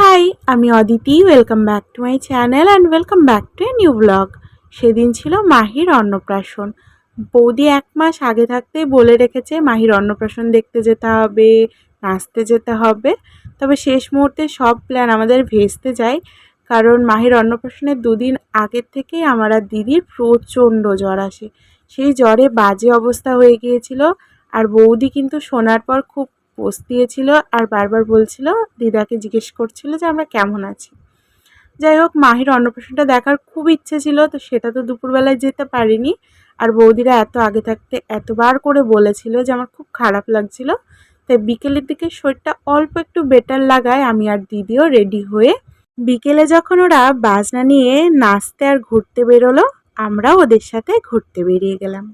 High, আমি Aditi. Welcome back to my channel and welcome back to a new blog. সেদিন ছিল মাহির অন্নপ্রাশন। বৌদি 1 মাস আগে থাকতেই বলে রেখেছে মাহির অন্নপ্রাশন দেখতে যেতে হবে, নাচতে যেতে হবে। তবে শেষ মুহূর্তে সব প্ল্যান আমাদের ভেস্তে যায়, কারণ মাহির অন্নপ্রাশনের 2 দিন আগের থেকেই আমার আর দিদির প্রচণ্ড জ্বর আসে। সেই জ্বরে বাজে অবস্থা হয়ে গিয়েছিল। আর বৌদি কিন্তু শোনার পর খুব পস্তিয়েছিল আর বারবার বলছিল, দিদাকে জিজ্ঞেস করছিল যে আমরা কেমন আছি। যাই হোক, মাহির অন্নপ্রাশনটা দেখার খুব ইচ্ছে ছিল, তো সেটা তো দুপুরবেলায় যেতে পারিনি। আর বৌদিরা এত আগে থাকতে এতবার করে বলেছিল যে আমার খুব খারাপ লাগছিল। তাই বিকেলের দিকে শরীরটা অল্প একটু বেটার লাগায় আমি আর দিদিও রেডি হয়ে বিকেলে যখন ওরা বাজনা নিয়ে নাচতে আর ঘুরতে বেরোলো, আমরাও ওদের সাথে ঘুরতে বেরিয়ে গেলাম।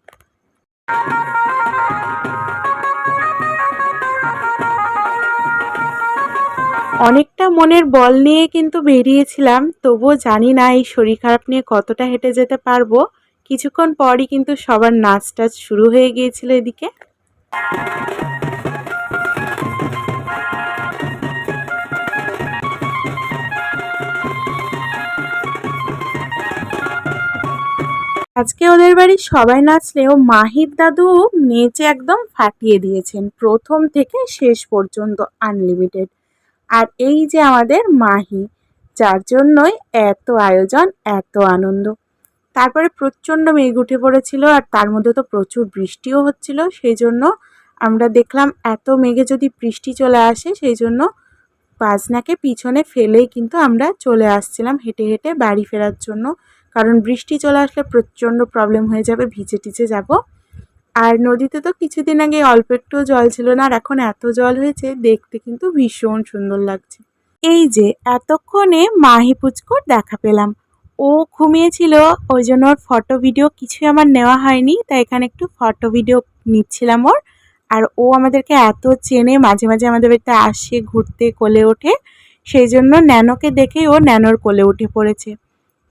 অনেকটা মনের বল নিয়ে কিন্তু বেরিয়েছিলাম, তবুও জানি না এই শরীর খারাপ নিয়ে কতটা হেঁটে যেতে পারবো। কিছুক্ষণ পরই কিন্তু সবার নাচ টাচ শুরু হয়ে গিয়েছিল এদিকে। আজকে ওদের বাড়ির সবাই নাচলেও মাহির দাদু নেচে একদম ফাটিয়ে দিয়েছেন, প্রথম থেকে শেষ পর্যন্ত আনলিমিটেড। আর এই যে আমাদের মাহি, যার জন্যই এত আয়োজন, এত আনন্দ। তারপরে প্রচণ্ড মেঘ উঠে পড়েছিল, আর তার মধ্যে তো প্রচুর বৃষ্টিও হচ্ছিল। সেই জন্য আমরা দেখলাম এত মেঘে যদি বৃষ্টি চলে আসে, সেই জন্য বাজনাকে পিছনে ফেলেই কিন্তু আমরা চলে আসছিলাম হেঁটে হেঁটে বাড়ি ফেরার জন্য, কারণ বৃষ্টি চলে আসলে প্রচণ্ড প্রবলেম হয়ে যাবে, ভিজে টিজে যাব। আর নদীতে তো কিছুদিন আগে অল্প একটু জল ছিল না, আর এখন এত জল হয়েছে, দেখতে কিন্তু ভীষণ সুন্দর লাগছে। এই যে এতক্ষণে মাহি পুচকুর দেখা পেলাম। ও ঘুমিয়েছিল, ওই জন্য ওর ফটো ভিডিও কিছুই আমার নেওয়া হয়নি, তাই এখানে একটু ফটো ভিডিও নিচ্ছিলাম ওর। আর ও আমাদেরকে এত চেনে, মাঝে মাঝে আমাদের বাড়িতে আসে, ঘুরতে কোলে ওঠে। সেই জন্য ন্যানোকে দেখেই ও ন্যানোর কোলে উঠে পড়েছে।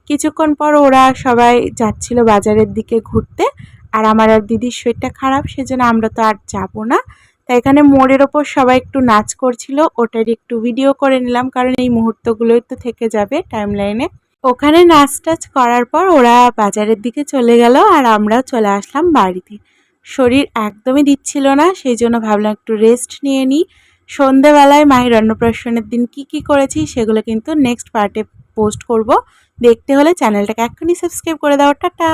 কিছুক্ষণ পর ওরা সবাই যাচ্ছিল বাজারের দিকে ঘুরতে, আর আমার আর দিদির শরীরটা খারাপ, সেজন্য আমরা তো আর যাবো না। তাই এখানে মোড়ের ওপর সবাই একটু নাচ করছিল, ওটারই একটু ভিডিও করে নিলাম, কারণ এই মুহূর্তগুলোই তো থেকে যাবে টাইম লাইনে। ওখানে নাচ টাচ করার পর ওরা বাজারের দিকে চলে গেল, আর আমরাও চলে আসলাম বাড়িতে। শরীর একদমই দিচ্ছিল না, সেই জন্য ভাবলাম একটু রেস্ট নিয়ে নিই। সন্ধেবেলায় মাহির অন্নপ্রাশনের দিন কি কি করেছি সেগুলো কিন্তু নেক্সট পার্টে পোস্ট করব। দেখতে হলে চ্যানেলটাকে এক্ষুনি সাবস্ক্রাইব করে দাও। টাটা।